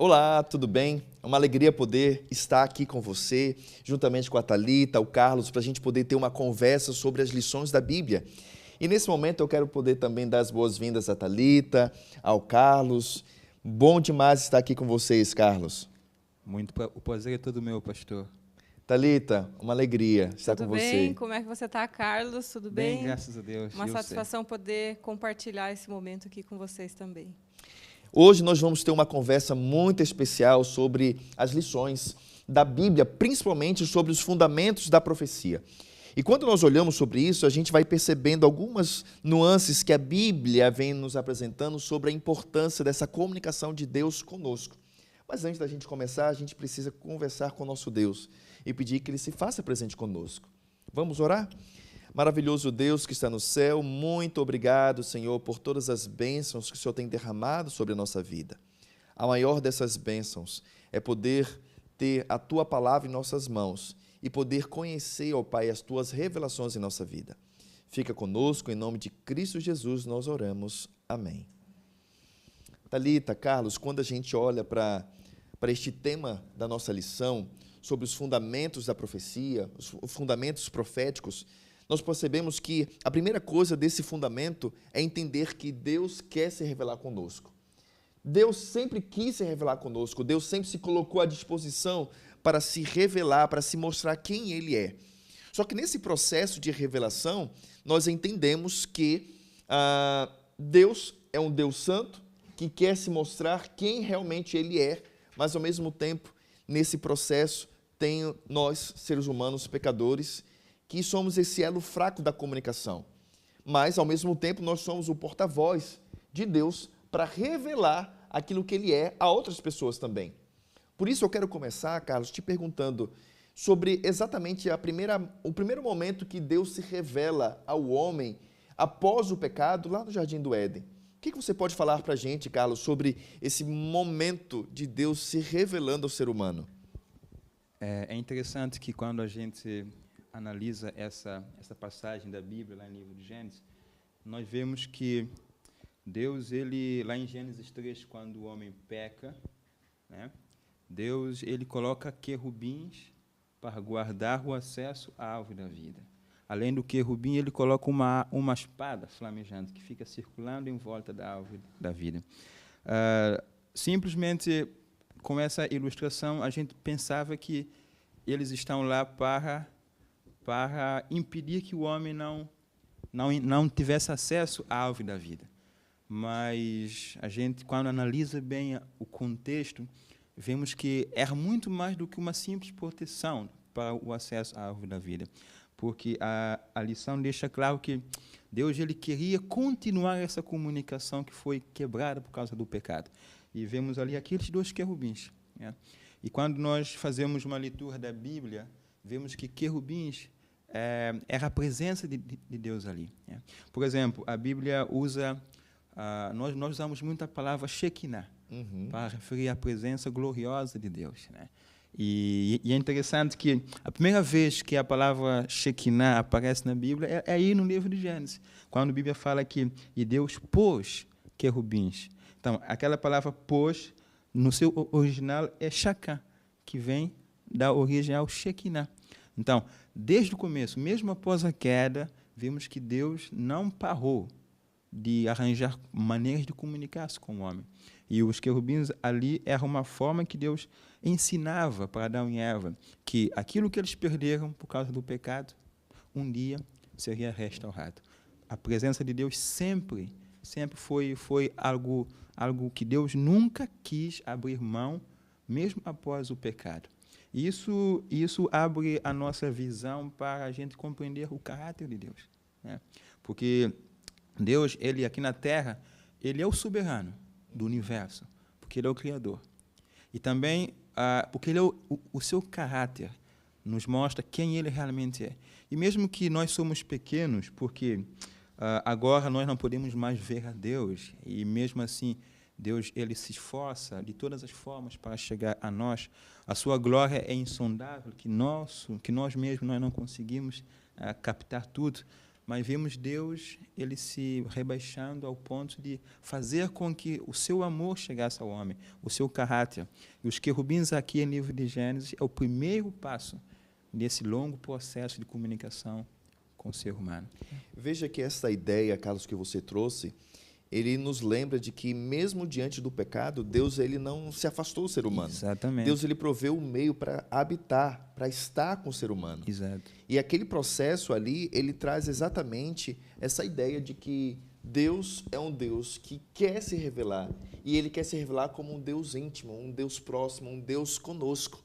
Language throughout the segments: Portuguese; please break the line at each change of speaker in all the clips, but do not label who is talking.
Olá, tudo bem? É uma alegria poder estar aqui com você, juntamente com a Thalita, o Carlos, para a gente poder ter uma conversa sobre as lições da Bíblia. E nesse momento eu quero poder também dar as boas-vindas à Thalita, ao Carlos. Bom demais estar aqui com vocês, Carlos.
O prazer é todo meu, pastor.
Thalita, uma alegria estar com
Tudo bem?
você.
Como é que você está, Carlos? Tudo
Bem,
bem?
graças a Deus.
Uma
E você?
satisfação poder compartilhar esse momento aqui com vocês também.
Hoje nós vamos ter uma conversa muito especial sobre as lições da Bíblia, principalmente sobre os fundamentos da profecia. E quando nós olhamos sobre isso, a gente vai percebendo algumas nuances que a Bíblia vem nos apresentando sobre a importância dessa comunicação de Deus conosco. Mas antes da gente começar, a gente precisa conversar com o nosso Deus e pedir que Ele se faça presente conosco. Vamos orar? Maravilhoso Deus que está no céu, muito obrigado, Senhor, por todas as bênçãos que o Senhor tem derramado sobre a nossa vida. A maior dessas bênçãos é poder ter a Tua palavra em nossas mãos e poder conhecer, ó Pai, as Tuas revelações em nossa vida. Fica conosco, em nome de Cristo Jesus nós oramos. Amém. Thalita, Carlos, quando a gente olha para este tema da nossa lição, sobre os fundamentos da profecia, os fundamentos proféticos, nós percebemos que a primeira coisa desse fundamento é entender que Deus quer se revelar conosco. Deus sempre quis se revelar conosco, Deus sempre se colocou à disposição para se revelar, para se mostrar quem Ele é. Só que nesse processo de revelação, nós entendemos que Deus é um Deus santo, que quer se mostrar quem realmente Ele é, mas ao mesmo tempo, nesse processo, tem nós, seres humanos pecadores, que somos esse elo fraco da comunicação. Mas, ao mesmo tempo, nós somos o porta-voz de Deus para revelar aquilo que Ele é a outras pessoas também. Por isso, eu quero começar, Carlos, te perguntando sobre exatamente o primeiro momento que Deus se revela ao homem após o pecado, lá no Jardim do Éden. O que você pode falar para a gente, Carlos, sobre esse momento de Deus se revelando ao ser humano?
É interessante que quando a gente analisa essa passagem da Bíblia, lá no livro de Gênesis, nós vemos que Deus, lá em Gênesis 3, quando o homem peca, né, Deus, ele coloca querubins para guardar o acesso à árvore da vida. Além do querubim, ele coloca uma espada flamejante que fica circulando em volta da árvore da vida. Simplesmente, com essa ilustração, a gente pensava que eles estão lá para impedir que o homem não tivesse acesso à árvore da vida. Mas a gente, quando analisa bem o contexto, vemos que era muito mais do que uma simples proteção para o acesso à árvore da vida. Porque a lição deixa claro que Deus ele queria continuar essa comunicação que foi quebrada por causa do pecado. E vemos ali aqueles dois querubins, né? E quando nós fazemos uma leitura da Bíblia, vemos que querubins era a presença de Deus ali, né? Por exemplo, a Bíblia usa, nós usamos muito a palavra Shekinah, para referir à presença gloriosa de Deus, né? E é interessante que a primeira vez que a palavra Shekinah aparece na Bíblia é aí no livro de Gênesis, quando a Bíblia fala que e Deus pôs querubins. Então, aquela palavra pôs, no seu original, é Shakah, que vem da origem ao Shekinah. Então, desde o começo, mesmo após a queda, vimos que Deus não parou de arranjar maneiras de comunicar-se com o homem. E os querubins ali era uma forma que Deus ensinava para Adão e Eva que aquilo que eles perderam por causa do pecado, um dia seria restaurado. A presença de Deus sempre foi algo que Deus nunca quis abrir mão, mesmo após o pecado. Isso abre a nossa visão para a gente compreender o caráter de Deus, né? Porque Deus, ele aqui na Terra, ele é o soberano do universo, porque ele é o Criador. E também porque ele é o seu caráter nos mostra quem ele realmente é. E mesmo que nós somos pequenos, porque agora nós não podemos mais ver a Deus, e mesmo assim Deus ele se esforça de todas as formas para chegar a nós. A sua glória é insondável, que nós mesmos nós não conseguimos captar tudo. mas vemos Deus ele se rebaixando ao ponto de fazer com que o seu amor chegasse ao homem, o seu caráter. E os querubins aqui em livro de Gênesis é o primeiro passo desse longo processo de comunicação com o ser humano.
Veja que essa ideia, Carlos, que você trouxe, ele nos lembra de que mesmo diante do pecado, Deus ele não se afastou do ser humano.
Exatamente.
Deus ele proveu um meio para habitar, para estar com o ser humano.
Exato.
E aquele processo ali, ele traz exatamente essa ideia de que Deus é um Deus que quer se revelar. E ele quer se revelar como um Deus íntimo, um Deus próximo, um Deus conosco.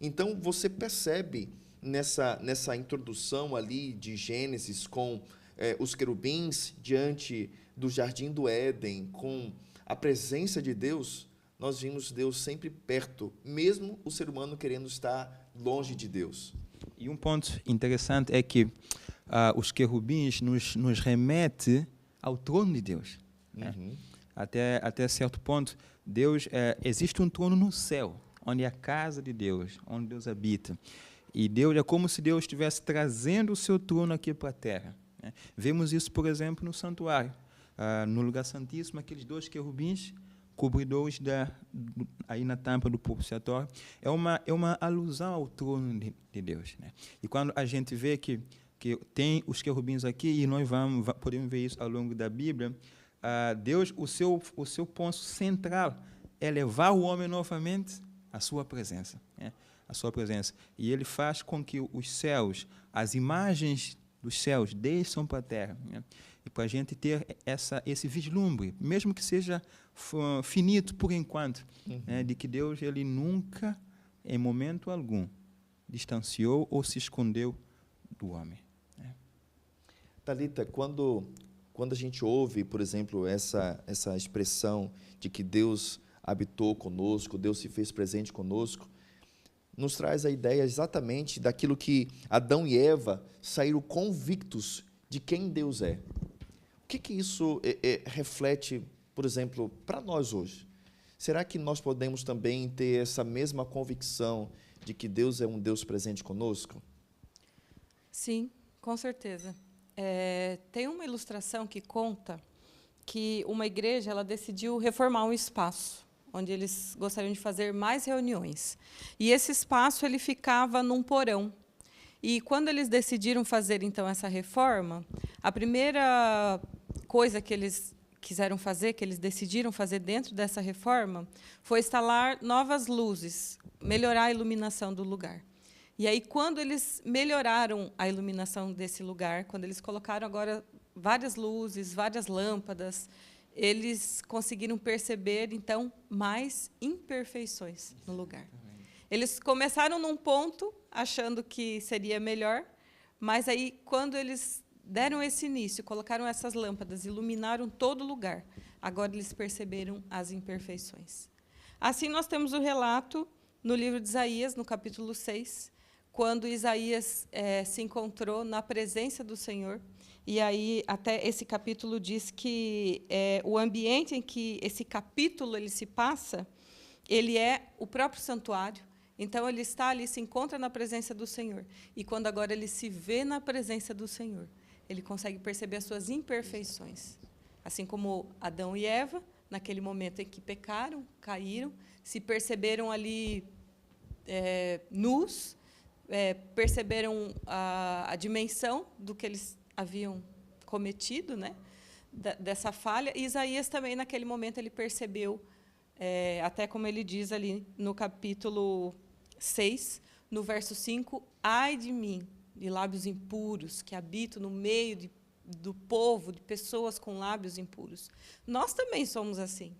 Então, você percebe nessa introdução ali de Gênesis com os querubins diante do Jardim do Éden, com a presença de Deus, nós vimos Deus sempre perto, mesmo o ser humano querendo estar longe de Deus.
E um ponto interessante é que os querubins nos remete ao trono de Deus.
Uhum.
Até certo ponto, Deus existe um trono no céu, onde é a casa de Deus, onde Deus habita. E Deus é como se Deus estivesse trazendo o seu trono aqui para a terra. Né? Vemos isso, por exemplo, no santuário. No lugar santíssimo, aqueles 2 querubins, cobridores aí na tampa do propiciatório, é uma alusão ao trono de Deus. Né? E quando a gente vê que tem os querubins aqui, e nós podemos ver isso ao longo da Bíblia, Deus, o seu ponto central é levar o homem novamente à sua presença. Né? A sua presença. E ele faz com que os céus, as imagens dos céus, desçam para a terra. Né? E para a gente ter esse vislumbre, mesmo que seja finito por enquanto, né? De que Deus ele nunca, em momento algum, distanciou ou se escondeu do homem. Né?
Thalita, quando a gente ouve, por exemplo, essa expressão de que Deus habitou conosco, Deus se fez presente conosco, nos traz a ideia exatamente daquilo que Adão e Eva saíram convictos de quem Deus é. O que isso reflete, por exemplo, para nós hoje? Será que nós podemos também ter essa mesma convicção de que Deus é um Deus presente conosco?
Sim, com certeza. Tem uma ilustração que conta que uma igreja ela decidiu reformar um espaço onde eles gostariam de fazer mais reuniões. E esse espaço ele ficava num porão. E quando eles decidiram fazer, então, essa reforma, a primeira coisa que eles quiseram fazer, que eles decidiram fazer dentro dessa reforma, foi instalar novas luzes, melhorar a iluminação do lugar. E aí, quando eles melhoraram a iluminação desse lugar, quando eles colocaram agora várias luzes, várias lâmpadas, eles conseguiram perceber, então, mais imperfeições no lugar. Eles começaram num ponto, achando que seria melhor, mas aí, quando eles deram esse início, colocaram essas lâmpadas, iluminaram todo o lugar, agora eles perceberam as imperfeições. Assim, nós temos o relato no livro de Isaías, no capítulo 6, quando Isaías se encontrou na presença do Senhor. E aí, até esse capítulo diz que o ambiente em que esse capítulo ele se passa, ele é o próprio santuário. Então, ele está ali, se encontra na presença do Senhor. E quando agora ele se vê na presença do Senhor, ele consegue perceber as suas imperfeições. Assim como Adão e Eva, naquele momento em que pecaram, caíram, se perceberam ali nus, perceberam a dimensão do que eles haviam cometido, né, dessa falha. E Isaías também, naquele momento, ele percebeu, até como ele diz ali no capítulo 6, no verso 5, ai de mim, de lábios impuros, que habito no meio do povo, de pessoas com lábios impuros. Nós também somos assim.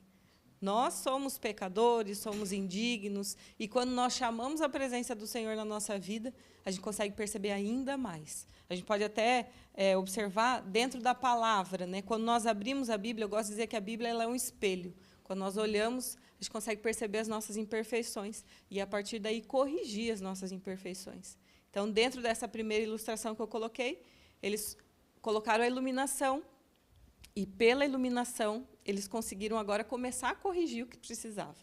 Nós somos pecadores, somos indignos, e quando nós chamamos a presença do Senhor na nossa vida, a gente consegue perceber ainda mais. A gente pode até observar dentro da palavra, né? Quando nós abrimos a Bíblia, eu gosto de dizer que a Bíblia ela é um espelho. Quando nós olhamos, a gente consegue perceber as nossas imperfeições e, a partir daí, corrigir as nossas imperfeições. Então, dentro dessa primeira ilustração que eu coloquei, eles colocaram a iluminação, e, pela iluminação, eles conseguiram agora começar a corrigir o que precisava.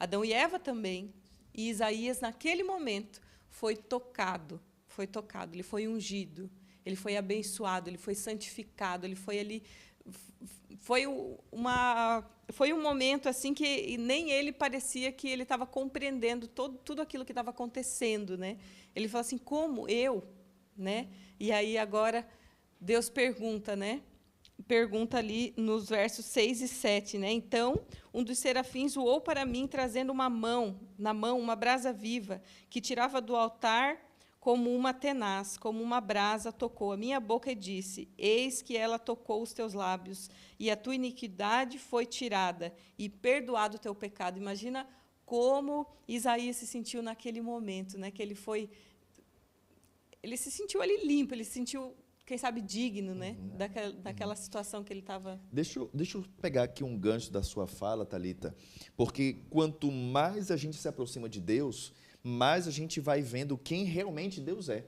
Adão e Eva também, e Isaías, naquele momento, foi tocado, ele foi ungido. ele foi abençoado, ele foi santificado, ele foi ali. Foi um momento assim que nem ele parecia que ele estava compreendendo tudo aquilo que estava acontecendo, né? Ele falou assim, como eu, né? E aí agora Deus pergunta, né? Pergunta ali nos versos 6 e 7, né? Então, um dos serafins voou para mim, trazendo na mão uma brasa viva, que tirava do altar como uma tenaz, como uma brasa, tocou a minha boca e disse, eis que ela tocou os teus lábios, e a tua iniquidade foi tirada, e perdoado o teu pecado. Imagina como Isaías se sentiu naquele momento, né? Que ele se sentiu ali limpo, ele se sentiu, quem sabe, digno, né? Daquela situação que ele estava.
Deixa eu pegar aqui um gancho da sua fala, Thalita, porque quanto mais a gente se aproxima de Deus, mais a gente vai vendo quem realmente Deus é.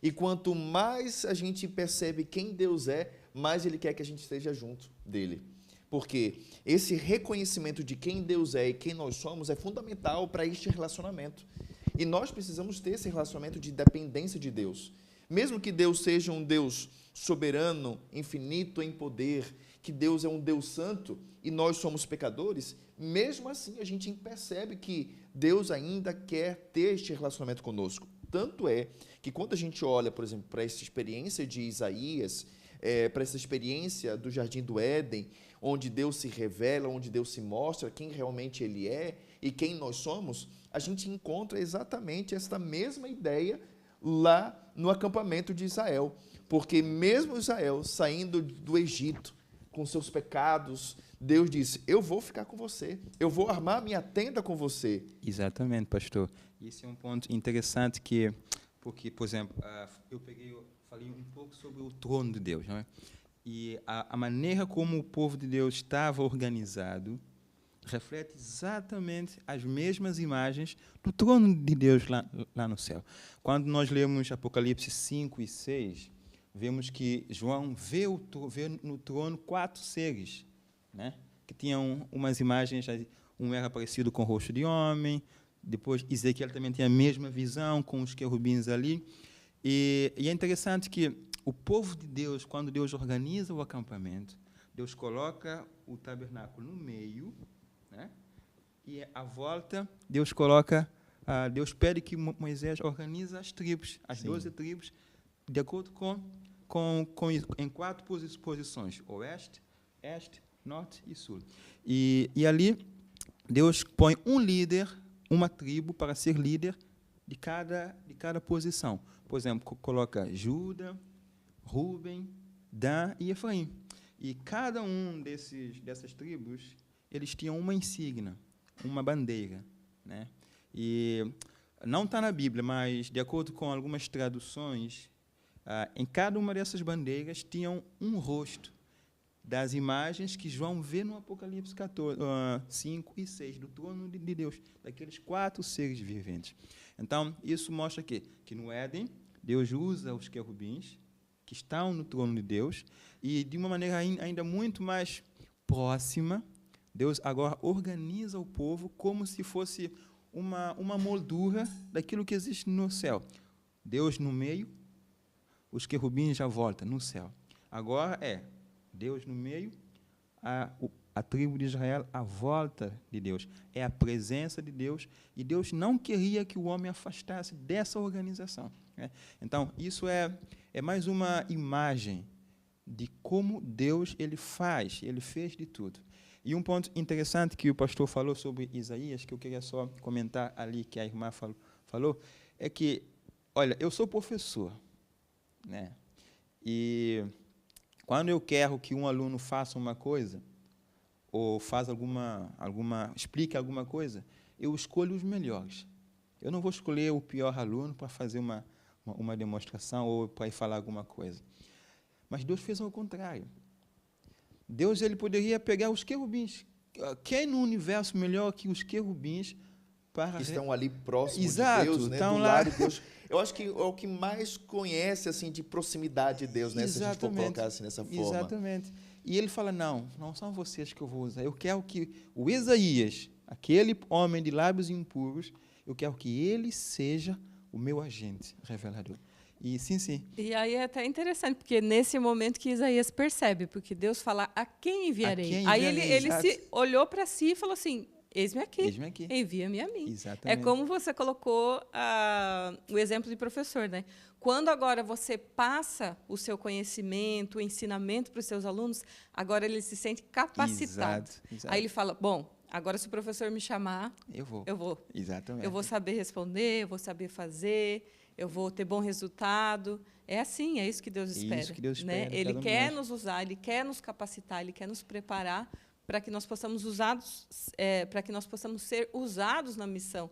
E quanto mais a gente percebe quem Deus é, mais Ele quer que a gente esteja junto dEle. Porque esse reconhecimento de quem Deus é e quem nós somos é fundamental para este relacionamento. E nós precisamos ter esse relacionamento de dependência de Deus. Mesmo que Deus seja um Deus soberano, infinito em poder, que Deus é um Deus santo e nós somos pecadores, mesmo assim a gente percebe que Deus ainda quer ter este relacionamento conosco. Tanto é que quando a gente olha, por exemplo, para essa experiência de Isaías, para essa experiência do Jardim do Éden, onde Deus se revela, onde Deus se mostra quem realmente Ele é e quem nós somos, a gente encontra exatamente esta mesma ideia lá no acampamento de Israel. Porque mesmo Israel saindo do Egito, com seus pecados, Deus disse, eu vou ficar com você, eu vou armar minha tenda com você.
Exatamente, pastor. Esse é um ponto interessante porque, por exemplo, falei um pouco sobre o trono de Deus, não é? E a maneira como o povo de Deus estava organizado reflete exatamente as mesmas imagens do trono de Deus lá no céu. Quando nós lemos Apocalipse 5 e 6, vemos que João vê no trono 4 seres, né? Que tinham umas imagens, um era parecido com o rosto de homem, depois Ezequiel também tem a mesma visão, com os querubins ali. E é interessante que o povo de Deus, quando Deus organiza o acampamento, Deus coloca o tabernáculo no meio, né? E à volta, Deus pede que Moisés organize as tribos, as 12 tribos, de acordo em 4 posições, oeste, este, norte e sul. E ali, Deus põe um líder, uma tribo, para ser líder de cada posição. Por exemplo, coloca Judá, Rúben, Dan e Efraim. E cada um dessas tribos, eles tinham uma insígnia, uma bandeira, né? E não está na Bíblia, mas, de acordo com algumas traduções, em cada uma dessas bandeiras tinham um rosto das imagens que João vê no Apocalipse 5 e 6, do trono de Deus, daqueles 4 seres viventes. Então, isso mostra que no Éden, Deus usa os querubins, que estão no trono de Deus, e de uma maneira ainda muito mais próxima, Deus agora organiza o povo como se fosse uma moldura daquilo que existe no céu. Deus no meio, os querubins à volta, no céu. Agora Deus no meio, a tribo de Israel à volta de Deus. É a presença de Deus, e Deus não queria que o homem afastasse dessa organização, né? Então, isso é mais uma imagem de como Deus ele fez de tudo. E um ponto interessante que o pastor falou sobre Isaías, que eu queria só comentar ali, que a irmã falou, é que, olha, eu sou professor, né? E quando eu quero que um aluno faça uma coisa, ou explique alguma coisa, eu escolho os melhores. Eu não vou escolher o pior aluno para fazer uma demonstração ou para ir falar alguma coisa. Mas Deus fez ao contrário. Deus ele poderia pegar os querubins. Quem no universo melhor que os querubins para...
Estão ali próximos
Exato,
de Deus, né?
estão
Do
lá.
lado de Deus. Eu acho que é o que mais conhece assim, de proximidade de Deus, né? Se a gente for colocar assim dessa forma.
Exatamente. E ele fala, não são vocês que eu vou usar. Eu quero que o Isaías, aquele homem de lábios impuros, eu quero que ele seja o meu agente revelador. E sim, sim.
E aí é até interessante, porque nesse momento que Isaías percebe, porque Deus fala, a quem enviarei?
A quem
Aí
enviarei,
ele
exato.
se olhou para si e falou assim, eis-me aqui,
Eis-me aqui.
envia-me a mim. É
Exatamente.
como você colocou o exemplo de professor, né? Quando agora você passa o seu conhecimento, o ensinamento para os seus alunos, agora ele se sente capacitado.
Exato.
Aí ele fala, bom, agora se o professor me chamar,
Eu vou.
eu vou.
Exatamente.
Eu vou saber responder, eu vou saber fazer, eu vou ter bom resultado. É assim, é isso que Deus espera.
Isso que Deus
né?
espera de
Ele
cada um de
quer
nós.
nos usar, Ele quer nos capacitar, Ele quer nos preparar para que nós possamos para que nós possamos ser usados na missão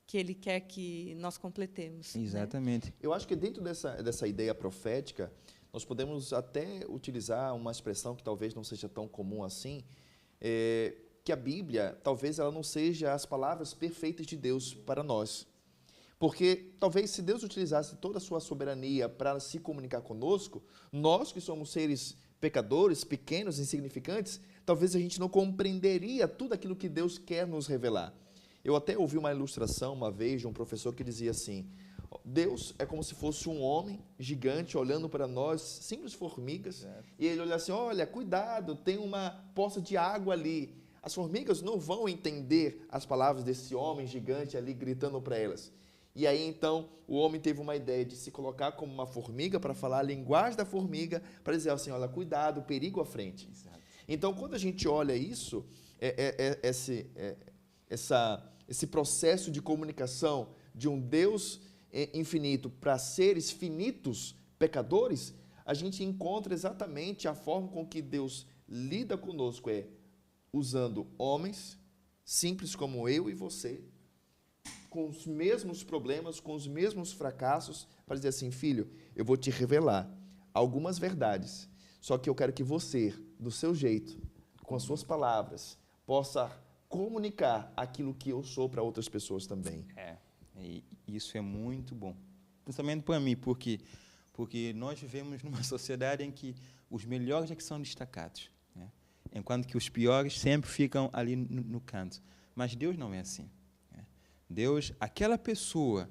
que Ele quer que nós completemos. né?
Exatamente.
Eu acho que dentro dessa ideia profética, nós podemos até utilizar uma expressão que talvez não seja tão comum assim, que a Bíblia, talvez ela não seja as palavras perfeitas de Deus para nós. Porque talvez se Deus utilizasse toda a sua soberania para se comunicar conosco, nós que somos seres pecadores, pequenos, insignificantes, talvez a gente não compreenderia tudo aquilo que Deus quer nos revelar. Eu até ouvi uma ilustração uma vez de um professor que dizia assim, Deus é como se fosse um homem gigante olhando para nós, simples formigas, e ele olha assim, olha, cuidado, tem uma poça de água ali. As formigas não vão entender as palavras desse homem gigante ali gritando para elas. E aí, então, o homem teve uma ideia de se colocar como uma formiga para falar a linguagem da formiga, para dizer assim, olha, cuidado, perigo à frente.
Exato.
Então, quando a gente olha isso, esse processo de comunicação de um Deus infinito para seres finitos, pecadores, a gente encontra exatamente a forma com que Deus lida conosco, usando homens simples como eu e você, com os mesmos problemas, com os mesmos fracassos, para dizer assim, filho, eu vou te revelar algumas verdades, só que eu quero que você, do seu jeito, com as suas palavras, possa comunicar aquilo que eu sou para outras pessoas também.
E isso é muito bom, principalmente para mim, porque nós vivemos numa sociedade em que os melhores é que são destacados, né? Enquanto que os piores sempre ficam ali no canto. Mas Deus não é assim. Deus, aquela pessoa,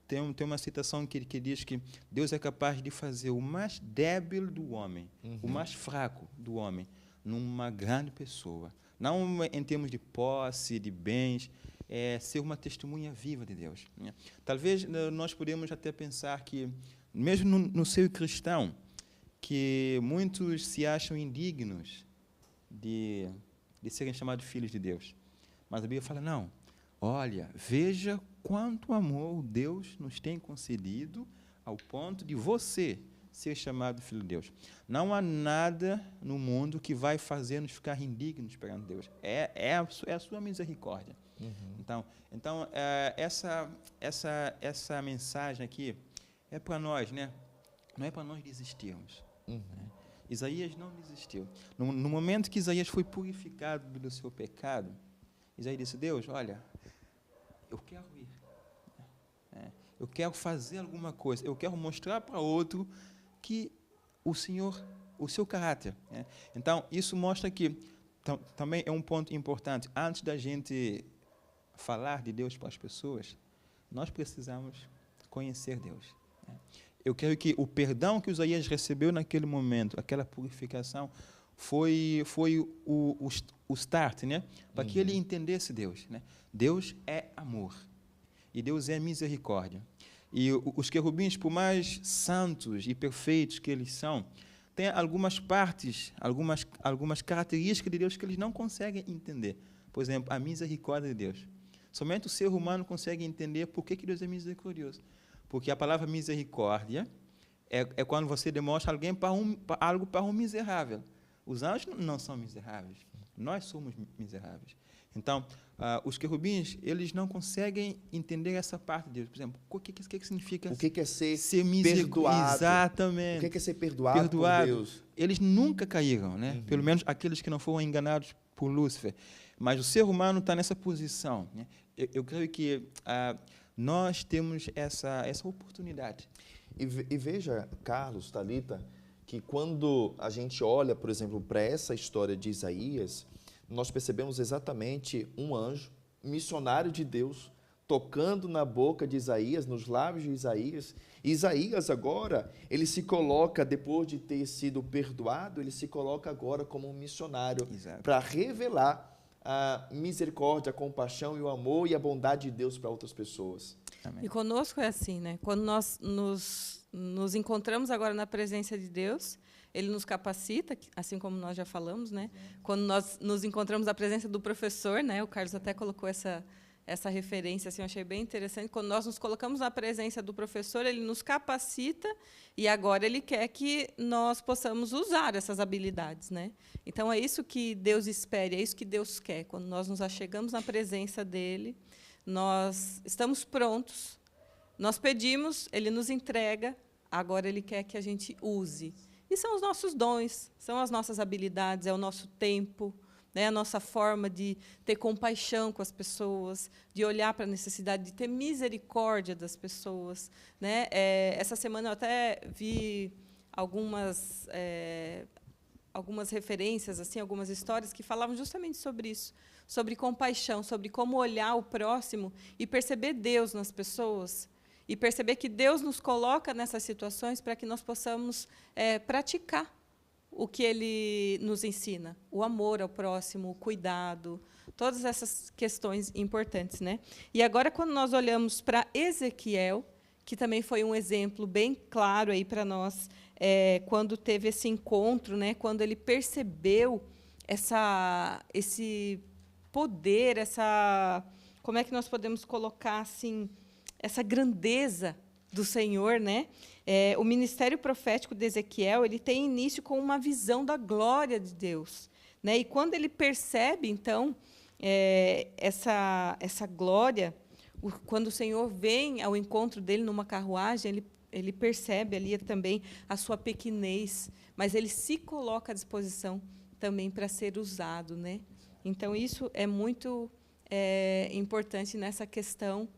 tem uma citação que diz que Deus é capaz de fazer o mais débil do homem, o mais fraco do homem, numa grande pessoa. Não em termos de posse, de bens, ser uma testemunha viva de Deus. Né? Talvez nós podemos até pensar que, mesmo no seio cristão, que muitos se acham indignos de serem chamados filhos de Deus. Mas a Bíblia fala, não. Olha, veja quanto amor Deus nos tem concedido ao ponto de você ser chamado filho de Deus. Não há nada no mundo que vai fazer-nos ficar indignos perante Deus. É a sua misericórdia. Então essa mensagem aqui é para nós, né? Não é para nós desistirmos. Né? Isaías não desistiu. No momento que Isaías foi purificado do seu pecado, Isaías disse, Deus, olha, eu quero ir. Eu quero fazer alguma coisa. Eu quero mostrar para outro que o Senhor, o seu caráter. Então, isso mostra que também é um ponto importante. Antes da gente falar de Deus para as pessoas, nós precisamos conhecer Deus. Eu creio que o perdão que Isaías recebeu naquele momento, aquela purificação, foi o start, né? Para que ele entendesse Deus. Né? Deus é amor. E Deus é misericórdia. E os querubins, por mais santos e perfeitos que eles são, têm algumas partes, algumas características de Deus que eles não conseguem entender. Por exemplo, a misericórdia de Deus. Somente o ser humano consegue entender por que Deus é misericordioso. Porque a palavra misericórdia é quando você demonstra algo para um miserável. Os anjos não são miseráveis. Nós somos miseráveis. Então, os querubins, eles não conseguem entender essa parte de Deus. Por exemplo, o que significa
o que é ser
perdoado?
Exatamente. O que é ser perdoado por Deus?
Eles nunca caíram, né? Pelo menos aqueles que não foram enganados por Lúcifer. Mas o ser humano está nessa posição. Né? Eu creio que nós temos essa oportunidade.
E veja, Carlos, Thalita, que quando a gente olha, por exemplo, para essa história de Isaías, nós percebemos exatamente um anjo, missionário de Deus, tocando na boca de Isaías, nos lábios de Isaías. E Isaías agora, ele se coloca, depois de ter sido perdoado, ele se coloca agora como um missionário para revelar a misericórdia, a compaixão e o amor e a bondade de Deus para outras pessoas.
Amém.
E conosco é assim, né? Quando nós nos encontramos agora na presença de Deus, Ele nos capacita, assim como nós já falamos, né? Quando nós nos encontramos na presença do professor, né? O Carlos até colocou essa referência, assim, eu achei bem interessante. Quando nós nos colocamos na presença do professor, ele nos capacita e agora ele quer que nós possamos usar essas habilidades, né? Então, é isso que Deus espera, é isso que Deus quer. Quando nós nos achegamos na presença dele, nós estamos prontos, nós pedimos, ele nos entrega, agora ele quer que a gente use. E são os nossos dons, são as nossas habilidades, é o nosso tempo, né, a nossa forma de ter compaixão com as pessoas, de olhar para a necessidade, de ter misericórdia das pessoas, né? Essa semana eu até vi algumas referências, assim, algumas histórias que falavam justamente sobre isso, sobre compaixão, sobre como olhar o próximo e perceber Deus nas pessoas, e perceber que Deus nos coloca nessas situações para que nós possamos praticar o que Ele nos ensina, o amor ao próximo, o cuidado, todas essas questões importantes, né? E agora, quando nós olhamos para Ezequiel, que também foi um exemplo bem claro aí para nós, quando teve esse encontro, né? Quando ele percebeu esse poder, como é que nós podemos colocar assim, essa grandeza do Senhor, né? O ministério profético de Ezequiel, ele tem início com uma visão da glória de Deus, né? E quando ele percebe, então, essa glória, quando o Senhor vem ao encontro dele numa carruagem, ele percebe ali também a sua pequenez, mas ele se coloca à disposição também para ser usado, né? Então, isso é muito importante nessa questão.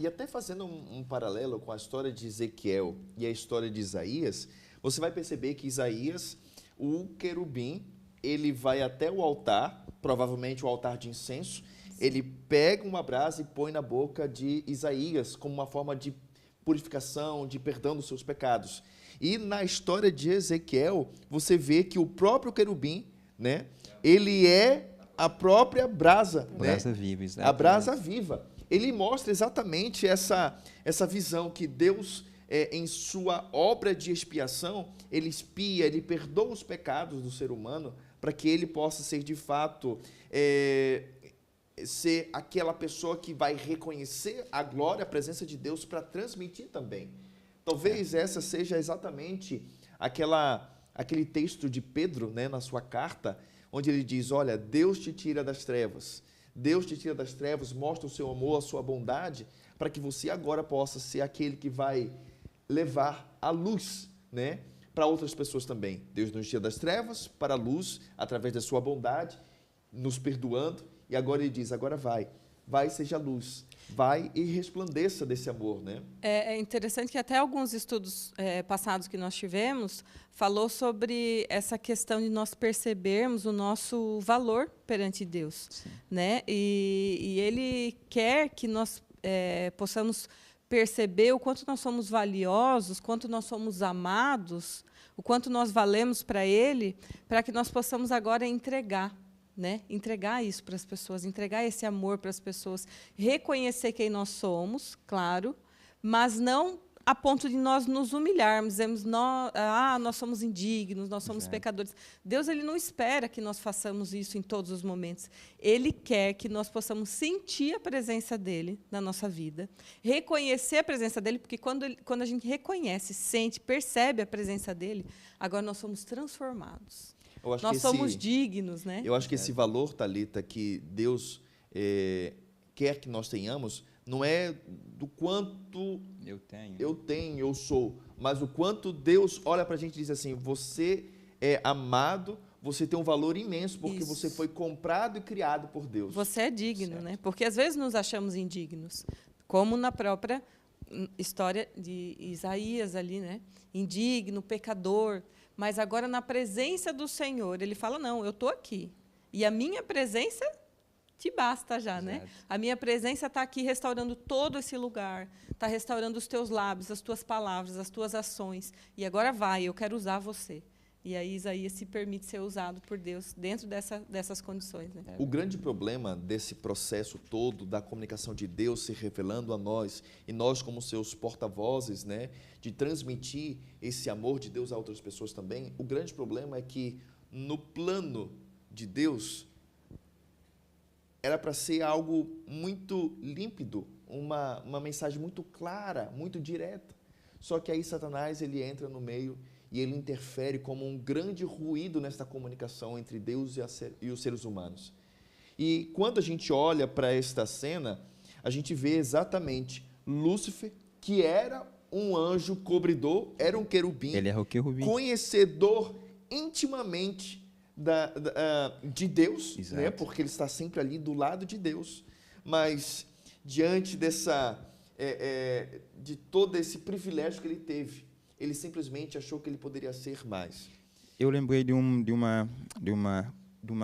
E até fazendo um paralelo com a história de Ezequiel e a história de Isaías, você vai perceber que Isaías, o querubim, ele vai até o altar, provavelmente o altar de incenso, ele pega uma brasa e põe na boca de Isaías como uma forma de purificação, de perdão dos seus pecados. E na história de Ezequiel, você vê que o próprio querubim, né, ele é a própria brasa.
Brasa
né?
viva,
A brasa viva. Ele mostra exatamente essa visão que Deus, em sua obra de expiação, ele expia, ele perdoa os pecados do ser humano para que ele possa ser, de fato, ser aquela pessoa que vai reconhecer a glória, a presença de Deus para transmitir também. Talvez essa seja exatamente aquele texto de Pedro, né, na sua carta, onde ele diz, olha, Deus te tira das trevas. Deus te tira das trevas, mostra o seu amor, a sua bondade, para que você agora possa ser aquele que vai levar a luz, né, para outras pessoas também. Deus nos tira das trevas para a luz, através da sua bondade, nos perdoando, e agora ele diz, agora vai, seja luz, vai e resplandeça desse amor, né?
É interessante que até alguns estudos passados que nós tivemos falou sobre essa questão de nós percebermos o nosso valor perante Deus, né? E Ele quer que nós possamos perceber o quanto nós somos valiosos, quanto nós somos amados, o quanto nós valemos para Ele, para que nós possamos agora entregar. Né? Entregar isso para as pessoas, entregar esse amor para as pessoas, reconhecer quem nós somos, claro, mas não a ponto de nós nos humilharmos, dizemos, nós somos indignos, nós somos pecadores. Deus, ele não espera que nós façamos isso em todos os momentos. Ele quer que nós possamos sentir a presença dele na nossa vida, reconhecer a presença dele, porque quando a gente reconhece, sente, percebe a presença dele, agora nós somos transformados. Nós somos dignos, né?
Eu acho que esse valor, Thalita, que Deus quer que nós tenhamos, não é do quanto eu sou, mas o quanto Deus olha para a gente e diz assim, você é amado, você tem um valor imenso, porque você foi comprado e criado por Deus.
Você é digno, né? Porque às vezes nos achamos indignos, como na própria história de Isaías ali, né? Indigno, pecador. Mas agora, na presença do Senhor, ele fala, não, eu estou aqui. E a minha presença te basta já, né?
Exato.
A minha presença está aqui restaurando todo esse lugar, está restaurando os teus lábios, as tuas palavras, as tuas ações. E agora vai, eu quero usar você. E aí Isaías se permite ser usado por Deus dentro dessas condições. Né?
O grande problema desse processo todo da comunicação de Deus se revelando a nós e nós como seus porta-vozes, né, de transmitir esse amor de Deus a outras pessoas também, o grande problema é que no plano de Deus era para ser algo muito límpido, uma mensagem muito clara, muito direta. Só que aí Satanás ele entra no meio e ele interfere como um grande ruído nesta comunicação entre Deus e os seres humanos. E quando a gente olha para esta cena, a gente vê exatamente Lúcifer, que era um anjo cobridor, era um querubim,
Ele é o querubim.
conhecedor intimamente de Deus,
Exato.
né? Porque ele está sempre ali do lado de Deus. Mas diante de todo esse privilégio que ele teve, ele simplesmente achou que ele poderia ser mais.
Eu lembrei de uma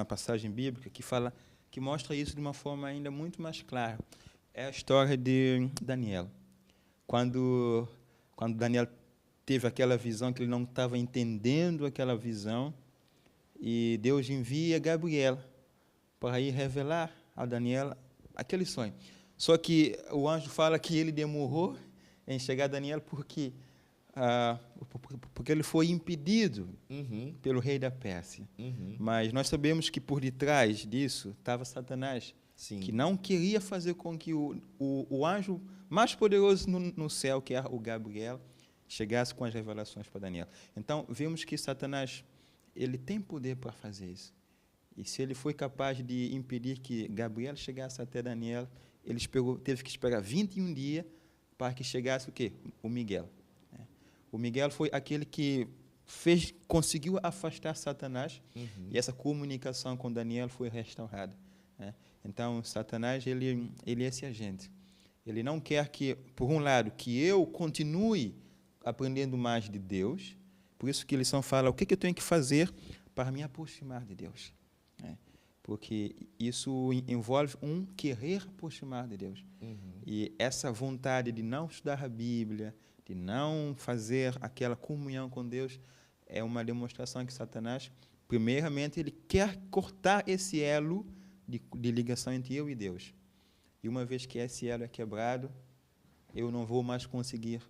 passagem bíblica que mostra isso de uma forma ainda muito mais clara. É a história de Daniel. Quando Daniel teve aquela visão que ele não estava entendendo aquela visão, e Deus envia Gabriel para ir revelar a Daniel aquele sonho. Só que o anjo fala que ele demorou em chegar a Daniel porque ele foi impedido pelo rei da Pérsia. Mas nós sabemos que por detrás disso estava Satanás,
Sim.
que não queria fazer com que o anjo mais poderoso no céu, que é o Gabriel, chegasse com as revelações para Daniel. Então, vemos que Satanás ele tem poder para fazer isso. E se ele foi capaz de impedir que Gabriel chegasse até Daniel, ele teve que esperar 21 dias para que chegasse o quê? O Miguel. O Miguel foi aquele que conseguiu afastar Satanás, e essa comunicação com Daniel foi restaurada. Então, Satanás ele é esse agente. Ele não quer que, por um lado, que eu continue aprendendo mais de Deus. Por isso que eles falam, o que eu tenho que fazer para me aproximar de Deus? Porque isso envolve um querer aproximar de Deus. E essa vontade de não estudar a Bíblia, de não fazer aquela comunhão com Deus, é uma demonstração que Satanás, primeiramente, ele quer cortar esse elo de ligação entre eu e Deus. E uma vez que esse elo é quebrado, eu não vou mais conseguir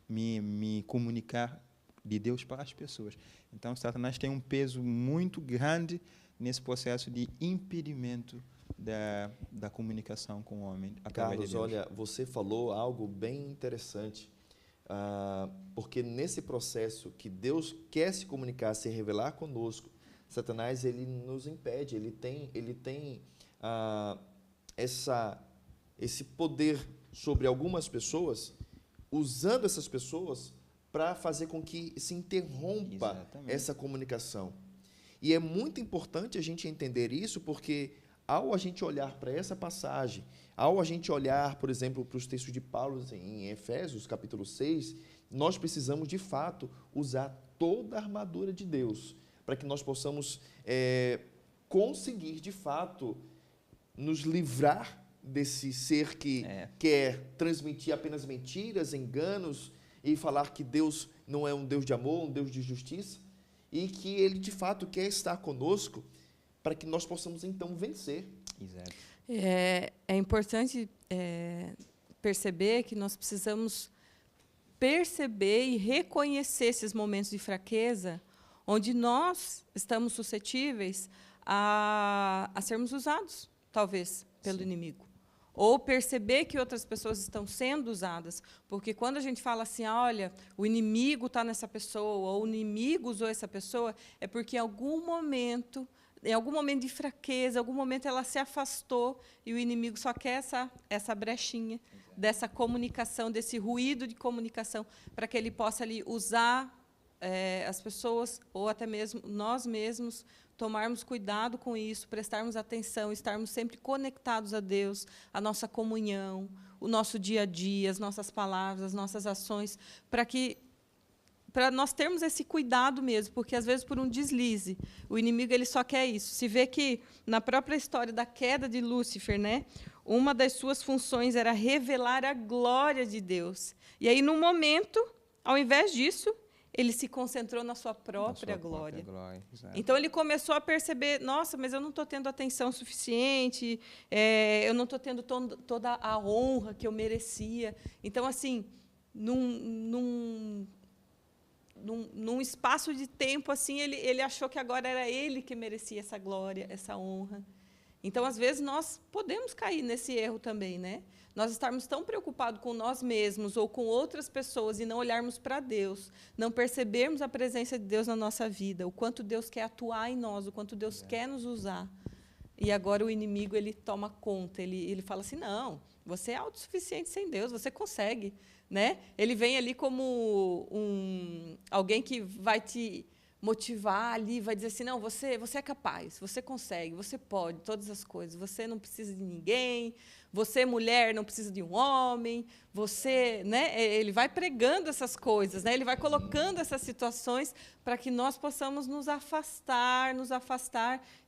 me comunicar de Deus para as pessoas. Então, Satanás tem um peso muito grande nesse processo de impedimento da comunicação com o homem através de Deus.
Carlos, olha, você falou algo bem interessante, porque nesse processo que Deus quer se comunicar, se revelar conosco, Satanás ele nos impede, ele tem esse poder sobre algumas pessoas, usando essas pessoas para fazer com que se interrompa
Exatamente.
essa comunicação. E é muito importante a gente entender isso, porque ao a gente olhar para essa passagem, ao a gente olhar, por exemplo, para os textos de Paulo em Efésios, capítulo 6, nós precisamos, de fato, usar toda a armadura de Deus para que nós possamos conseguir, de fato, nos livrar desse ser que quer transmitir apenas mentiras, enganos e falar que Deus não é um Deus de amor, um Deus de justiça, e que Ele, de fato, quer estar conosco para que nós possamos, então, vencer.
Exato.
É importante perceber que nós precisamos perceber e reconhecer esses momentos de fraqueza onde nós estamos suscetíveis a sermos usados, talvez, pelo inimigo. Ou perceber que outras pessoas estão sendo usadas. Porque quando a gente fala assim, olha, o inimigo está nessa pessoa, ou o inimigo usou essa pessoa, é porque em algum momento de fraqueza, em algum momento ela se afastou e o inimigo só quer essa brechinha dessa comunicação, desse ruído de comunicação, para que ele possa ali usar as pessoas, ou até mesmo nós mesmos, tomarmos cuidado com isso, prestarmos atenção, estarmos sempre conectados a Deus, a nossa comunhão, o nosso dia a dia, as nossas palavras, as nossas ações, para que para nós termos esse cuidado mesmo, porque às vezes por um deslize, o inimigo ele só quer isso. Se vê que na própria história da queda de Lúcifer, né, uma das suas funções era revelar a glória de Deus. E aí, no momento, ao invés disso, ele se concentrou na sua própria glória. Então, ele começou a perceber, nossa, mas eu não estou tendo atenção suficiente, eu não estou tendo toda a honra que eu merecia. Então, assim, num espaço de tempo, assim, ele achou que agora era ele que merecia essa glória, essa honra. Então, às vezes, nós podemos cair nesse erro também, né? Nós estarmos tão preocupados com nós mesmos ou com outras pessoas e não olharmos para Deus, não percebermos a presença de Deus na nossa vida, o quanto Deus quer atuar em nós, o quanto Deus quer nos usar. E agora o inimigo ele toma conta, ele fala assim, não, você é autossuficiente sem Deus, você consegue. Né? Ele vem ali como alguém que vai te motivar ali, vai dizer assim, não, você é capaz, você consegue, você pode, todas as coisas, você não precisa de ninguém, você, mulher, não precisa de um homem, você, né? Ele vai pregando essas coisas, né? Ele vai colocando essas situações para que nós possamos nos afastar,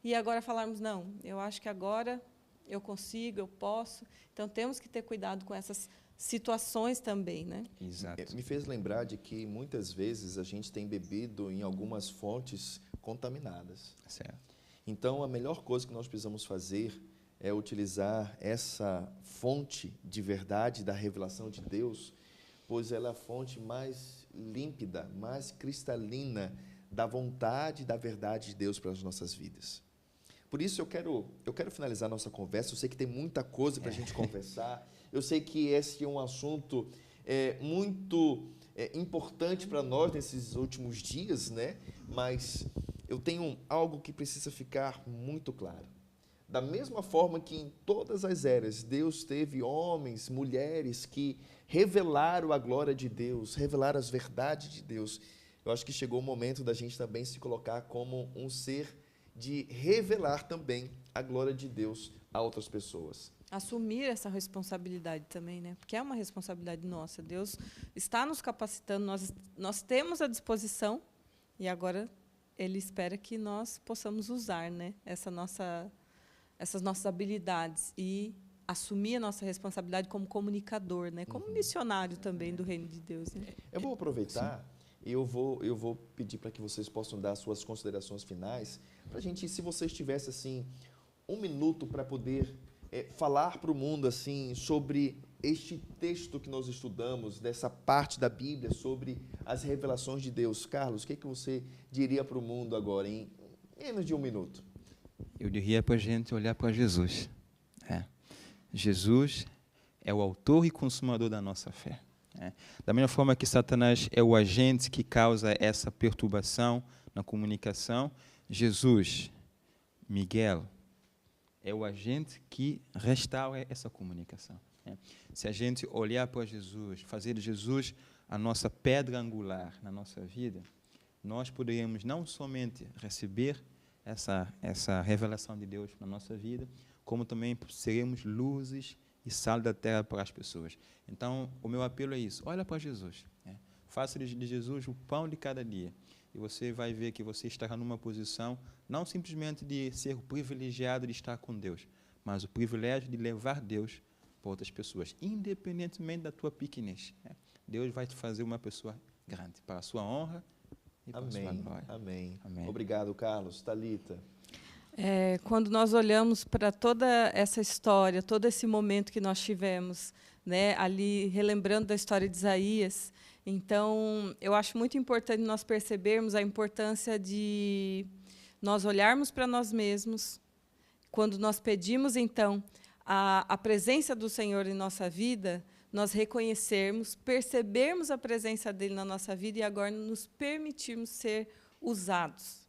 e agora falarmos, não, eu acho que agora eu consigo, eu posso. Então, temos que ter cuidado com essas situações também, né?
Exato.
Me fez lembrar de que muitas vezes a gente tem bebido em algumas fontes contaminadas.
Certo.
Então, a melhor coisa que nós precisamos fazer é utilizar essa fonte de verdade da revelação de Deus, pois ela é a fonte mais límpida, mais cristalina da vontade e da verdade de Deus para as nossas vidas. Por isso, eu quero finalizar nossa conversa. Eu sei que tem muita coisa para a gente conversar. Eu sei que esse é um assunto muito importante para nós nesses últimos dias, né? Mas eu tenho algo que precisa ficar muito claro. Da mesma forma que em todas as eras, Deus teve homens, mulheres que revelaram a glória de Deus, revelaram as verdades de Deus. Eu acho que chegou o momento da gente também se colocar como um ser de revelar também a glória de Deus a outras pessoas.
Assumir essa responsabilidade também, né? Porque é uma responsabilidade nossa. Deus está nos capacitando, nós temos a disposição e agora Ele espera que nós possamos usar, né? essas nossas habilidades e assumir a nossa responsabilidade como comunicador, né? Como missionário também do Reino de Deus. Né?
Eu vou aproveitar e eu vou pedir para que vocês possam dar suas considerações finais, para a gente, se vocês tivessem assim, 1 minuto para poder falar para o mundo assim sobre este texto que nós estudamos, dessa parte da Bíblia, sobre as revelações de Deus. Carlos, o que você diria para o mundo agora, em menos de 1 minuto?
Eu diria para a gente olhar para Jesus. Jesus é o autor e consumador da nossa fé. Da mesma forma que Satanás é o agente que causa essa perturbação na comunicação, Jesus, Miguel, é o agente que restaura essa comunicação. Se a gente olhar para Jesus, fazer de Jesus a nossa pedra angular na nossa vida, nós poderíamos não somente receber essa revelação de Deus na nossa vida, como também seremos luzes e sal da terra para as pessoas. Então, o meu apelo é isso, olha para Jesus. Faça de Jesus o pão de cada dia. E você vai ver que você estará numa posição não simplesmente de ser o privilegiado de estar com Deus, mas o privilégio de levar Deus para outras pessoas, independentemente da tua pequenez. Deus vai te fazer uma pessoa grande, para a sua honra e para a sua glória.
Amém.
Amém.
Obrigado, Carlos. Thalita.
Quando nós olhamos para toda essa história, todo esse momento que nós tivemos, né, ali relembrando da história de Isaías, então eu acho muito importante nós percebermos a importância de nós olharmos para nós mesmos, quando nós pedimos, então, a presença do Senhor em nossa vida, nós reconhecermos, percebermos a presença dEle na nossa vida e agora nos permitirmos ser usados.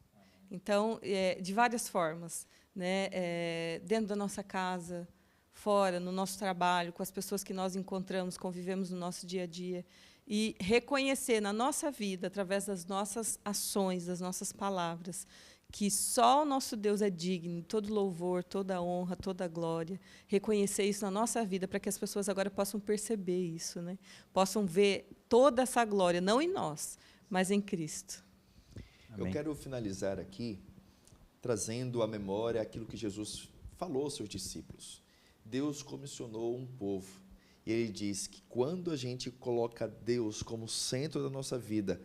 Então, de várias formas, né? Dentro da nossa casa, fora, no nosso trabalho, com as pessoas que nós encontramos, convivemos no nosso dia a dia, e reconhecer na nossa vida, através das nossas ações, das nossas palavras, que só o nosso Deus é digno de todo louvor, toda honra, toda glória. Reconhecer isso na nossa vida, para que as pessoas agora possam perceber isso, né? Possam ver toda essa glória, não em nós, mas em Cristo.
Amém.
Eu quero finalizar aqui trazendo à memória aquilo que Jesus falou aos seus discípulos. Deus comissionou um povo e ele diz que quando a gente coloca Deus como centro da nossa vida,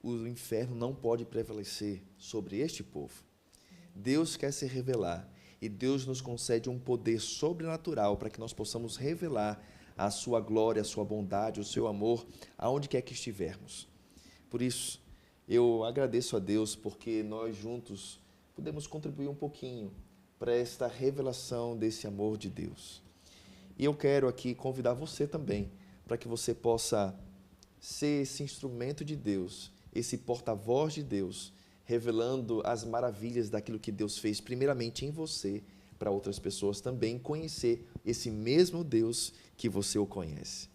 o inferno não pode prevalecer sobre este povo. Deus quer se revelar e Deus nos concede um poder sobrenatural para que nós possamos revelar a sua glória, a sua bondade, o seu amor, aonde quer que estivermos. Por isso, eu agradeço a Deus porque nós juntos podemos contribuir um pouquinho para esta revelação desse amor de Deus. E eu quero aqui convidar você também, para que você possa ser esse instrumento de Deus, esse porta-voz de Deus, revelando as maravilhas daquilo que Deus fez primeiramente em você, para outras pessoas também conhecer esse mesmo Deus que você o conhece.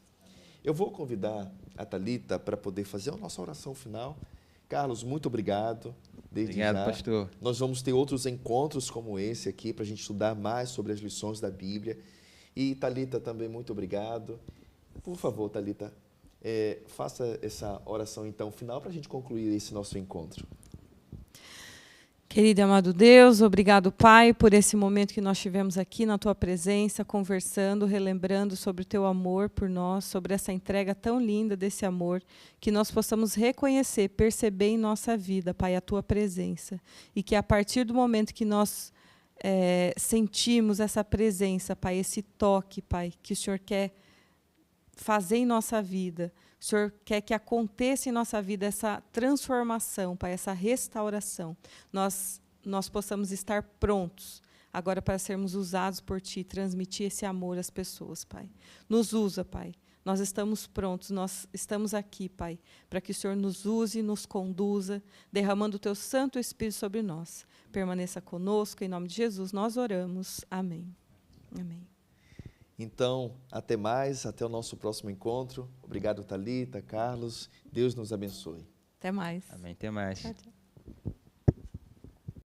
Eu vou convidar a Thalita para poder fazer a nossa oração final. Carlos, muito obrigado.
Obrigado,
já.
pastor.
Nós vamos ter outros encontros como esse aqui, para a gente estudar mais sobre as lições da Bíblia. E Thalita também, muito obrigado. Por favor, Thalita, faça essa oração então final para a gente concluir esse nosso encontro.
Querido e amado Deus, obrigado, Pai, por esse momento que nós tivemos aqui na Tua presença, conversando, relembrando sobre o Teu amor por nós, sobre essa entrega tão linda desse amor, que nós possamos reconhecer, perceber em nossa vida, Pai, a Tua presença. E que a partir do momento que nós sentimos essa presença, Pai, esse toque, Pai, que o Senhor quer fazer em nossa vida, o Senhor quer que aconteça em nossa vida essa transformação, Pai, essa restauração. Nós possamos estar prontos agora para sermos usados por Ti, transmitir esse amor às pessoas, Pai. Nos usa, Pai. Nós estamos prontos, nós estamos aqui, Pai, para que o Senhor nos use, nos conduza, derramando o Teu Santo Espírito sobre nós. Permaneça conosco, em nome de Jesus, nós oramos. Amém. Amém.
Então, até mais, até o nosso próximo encontro. Obrigado, Thalita, Carlos. Deus nos abençoe.
Até mais.
Amém. Até mais.
Tchau, tchau.